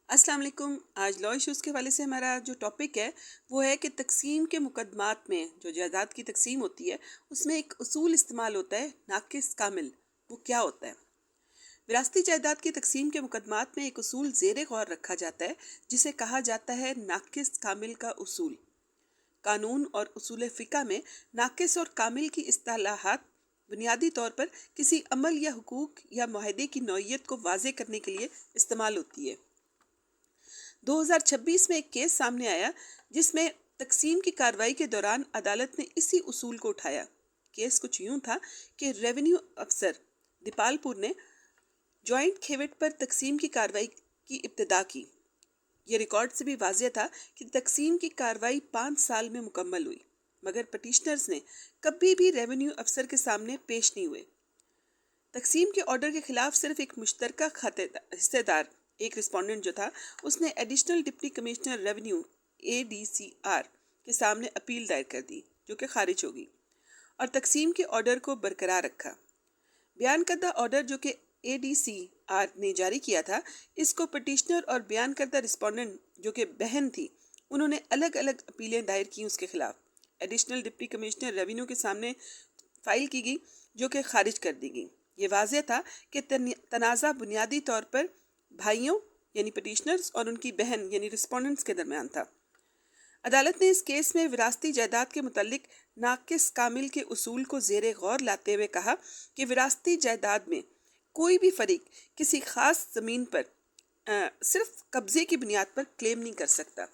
السلام علیکم۔ آج لا ایشوز کے حوالے سے ہمارا جو ٹاپک ہے وہ ہے کہ تقسیم کے مقدمات میں جو جائیداد کی تقسیم ہوتی ہے اس میں ایک اصول استعمال ہوتا ہے ناقص کامل۔ وہ کیا ہوتا ہے؟ وراثتی جائیداد کی تقسیم کے مقدمات میں ایک اصول زیر غور رکھا جاتا ہے جسے کہا جاتا ہے ناقص کامل کا اصول۔ قانون اور اصول فقہ میں ناقص اور کامل کی اصطلاحات بنیادی طور پر کسی عمل یا حقوق یا معاہدے کی نوعیت کو واضح کرنے کے لیے استعمال ہوتی ہے۔ 2026 میں ایک کیس سامنے آیا جس میں تقسیم کی کارروائی کے دوران عدالت نے اسی اصول کو اٹھایا۔ کیس کچھ یوں تھا کہ ریونیو افسر دیپال پور نے جوائنٹ کھیوٹ پر تقسیم کی کارروائی کی ابتدا کی۔ یہ ریکارڈ سے بھی واضح تھا کہ تقسیم کی کارروائی 5 سال میں مکمل ہوئی، مگر پٹیشنرز نے کبھی بھی ریونیو افسر کے سامنے پیش نہیں ہوئے۔ تقسیم کے آرڈر کے خلاف صرف ایک مشترکہ حصے دار، ایک رسپونڈنٹ جو تھا، اس نے additional deputy commissioner revenue ADCR کے سامنے اپیل دائر کر دی جو کہ خارج ہوگی اور تقسیم کے آرڈر کو برقرار رکھا۔ بیان کردہ آرڈر جو کہ ADCR نے جاری کیا تھا، اس کو پٹیشنر اور بیان کردہ رسپونڈنٹ جو کہ بہن تھی، انہوں نے الگ الگ اپیلیں دائر کی اس کے خلاف۔ ایڈیشنل ڈپٹی کمشنر ریونیو کے سامنے فائل کی گئی جو کہ خارج کر دی گئی۔ یہ واضح تھا کہ تنازع بنیادی طور پر بھائیوں یعنی پٹیشنرز اور ان کی بہن یعنی رسپونڈنٹس کے درمیان تھا۔ عدالت نے اس کیس میں وراثتی جائیداد کے متعلق ناقص کامل کے اصول کو زیر غور لاتے ہوئے کہا کہ وراثتی جائیداد میں کوئی بھی فریق کسی خاص زمین پر صرف قبضے کی بنیاد پر کلیم نہیں کر سکتا۔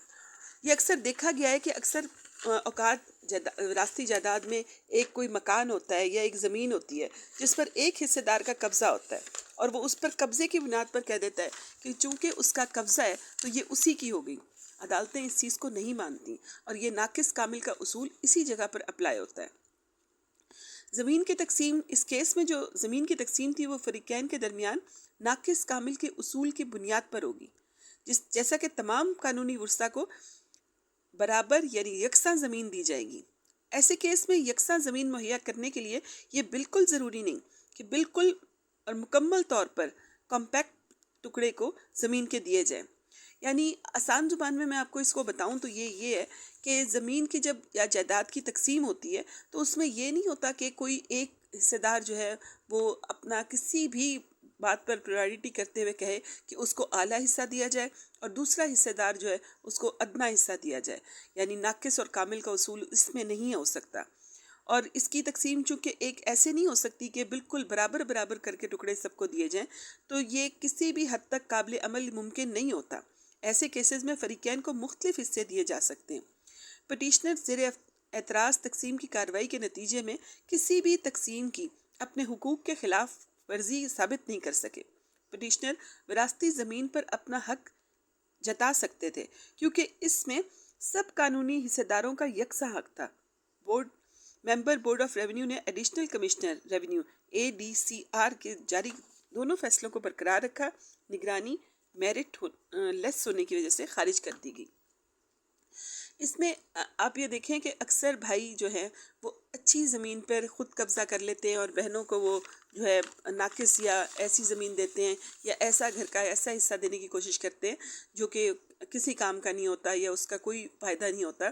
یہ اکثر دیکھا گیا ہے کہ اکثر اوقات وراثتی جائیداد میں ایک کوئی مکان ہوتا ہے یا ایک زمین ہوتی ہے جس پر ایک حصے دار کا قبضہ ہوتا ہے اور وہ اس پر قبضے کی بنیاد پر کہہ دیتا ہے کہ چونکہ اس کا قبضہ ہے تو یہ اسی کی ہو گئی۔ عدالتیں اس چیز کو نہیں مانتی اور یہ ناقص کامل کا اصول اسی جگہ پر اپلائی ہوتا ہے۔ زمین کی تقسیم، اس کیس میں جو زمین کی تقسیم تھی وہ فریقین کے درمیان ناقص کامل کے اصول کی بنیاد پر ہوگی، جیسا کہ تمام قانونی ورثاء کو برابر یعنی یکساں زمین دی جائے گی۔ ایسے کیس میں یکساں زمین مہیا کرنے کے لیے یہ بالکل ضروری نہیں کہ بالکل اور مکمل طور پر کمپیکٹ ٹکڑے کو زمین کے دیے جائیں۔ یعنی آسان زبان میں آپ کو اس کو بتاؤں تو یہ ہے کہ زمین کی جب یا جائیداد کی تقسیم ہوتی ہے تو اس میں یہ نہیں ہوتا کہ کوئی ایک حصے دار جو ہے وہ اپنا کسی بھی بات پر پرائرٹی کرتے ہوئے کہے کہ اس کو اعلیٰ حصہ دیا جائے اور دوسرا حصہ دار جو ہے اس کو ادنا حصہ دیا جائے۔ یعنی ناقص اور کامل کا اصول اس میں نہیں ہو سکتا، اور اس کی تقسیم چونکہ ایک ایسے نہیں ہو سکتی کہ بالکل برابر برابر کر کے ٹکڑے سب کو دیے جائیں، تو یہ کسی بھی حد تک قابل عمل ممکن نہیں ہوتا۔ ایسے کیسز میں فریقین کو مختلف حصے دیے جا سکتے ہیں۔ پٹیشنر زیر اعتراض تقسیم کی کارروائی کے نتیجے میں کسی بھی تقسیم کی اپنے حقوق کے خلاف ورزی ثابت نہیں کر سکے۔ پٹیشنر وراثتی زمین پر اپنا حق جتا سکتے تھے کیونکہ اس میں سب قانونی حصہ داروں کا یکساں حق تھا۔ بورڈ آف ریونیو نے ایڈیشنل کمشنر ریونیو ADCR کے جاری دونوں فیصلوں کو برقرار رکھا۔ نگرانی میرٹ لیس ہونے کی وجہ سے خارج کر دی گئی۔ اس میں آپ یہ دیکھیں کہ اکثر بھائی جو ہیں وہ اچھی زمین پر خود قبضہ کر لیتے ہیں اور بہنوں کو وہ جو ہے ناقص یا ایسی زمین دیتے ہیں یا ایسا گھر کا ایسا حصہ دینے کی کوشش کرتے ہیں جو کہ کسی کام کا نہیں ہوتا یا اس کا کوئی فائدہ نہیں ہوتا۔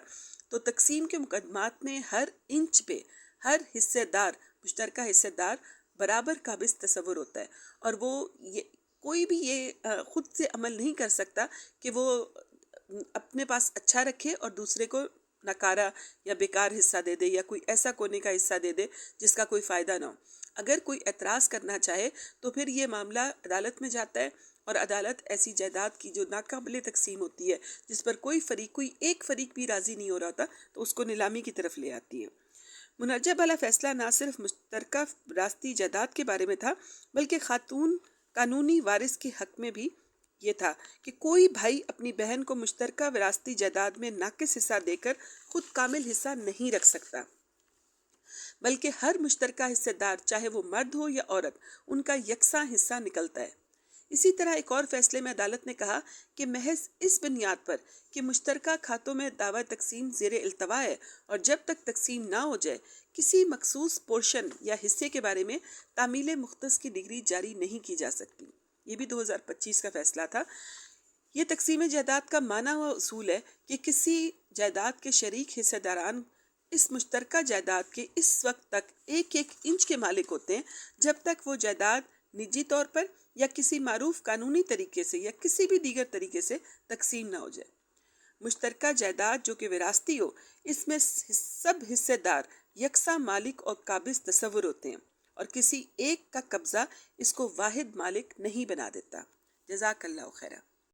تو تقسیم کے مقدمات میں ہر انچ پہ ہر حصے دار، مشترکہ حصے دار برابر قابض تصور ہوتا ہے، اور وہ کوئی بھی یہ خود سے عمل نہیں کر سکتا کہ وہ اپنے پاس اچھا رکھے اور دوسرے کو ناکارہ یا بیکار حصہ دے دے یا کوئی ایسا کونے کا حصہ دے دے جس کا کوئی فائدہ نہ ہو۔ اگر کوئی اعتراض کرنا چاہے تو پھر یہ معاملہ عدالت میں جاتا ہے، اور عدالت ایسی جائیداد کی جو ناقابل تقسیم ہوتی ہے جس پر کوئی ایک فریق بھی راضی نہیں ہو رہا ہوتا تو اس کو نیلامی کی طرف لے آتی ہے۔ منجہ بالا فیصلہ نہ صرف مشترکہ وراثتی جائیداد کے بارے میں تھا بلکہ خاتون قانونی وارث کے حق میں بھی یہ تھا کہ کوئی بھائی اپنی بہن کو مشترکہ وراثتی جائیداد میں ناقص حصہ دے کر خود کامل حصہ نہیں رکھ سکتا، بلکہ ہر مشترکہ حصے دار چاہے وہ مرد ہو یا عورت ان کا یکساں حصہ نکلتا ہے۔ اسی طرح ایک اور فیصلے میں عدالت نے کہا کہ محض اس بنیاد پر کہ مشترکہ کھاتوں میں دعوی تقسیم زیر التوا ہے اور جب تک تقسیم نہ ہو جائے کسی مخصوص پورشن یا حصے کے بارے میں تعمیل مختص کی ڈگری جاری نہیں کی جا سکتی۔ یہ بھی 2025 کا فیصلہ تھا۔ یہ تقسیم جائیداد کا مانا ہوا اصول ہے کہ کسی جائیداد کے شریک حصہ داران اس مشترکہ جائیداد کے اس وقت تک ایک ایک انچ کے مالک ہوتے ہیں جب تک وہ جائیداد نجی طور پر یا کسی معروف قانونی طریقے سے یا کسی بھی دیگر طریقے سے تقسیم نہ ہو جائے۔ مشترکہ جائیداد جو کہ وراثتی ہو، اس میں سب حصے دار یکساں مالک اور قابض تصور ہوتے ہیں، اور کسی ایک کا قبضہ اس کو واحد مالک نہیں بنا دیتا۔ جزاک اللہ خیرہ۔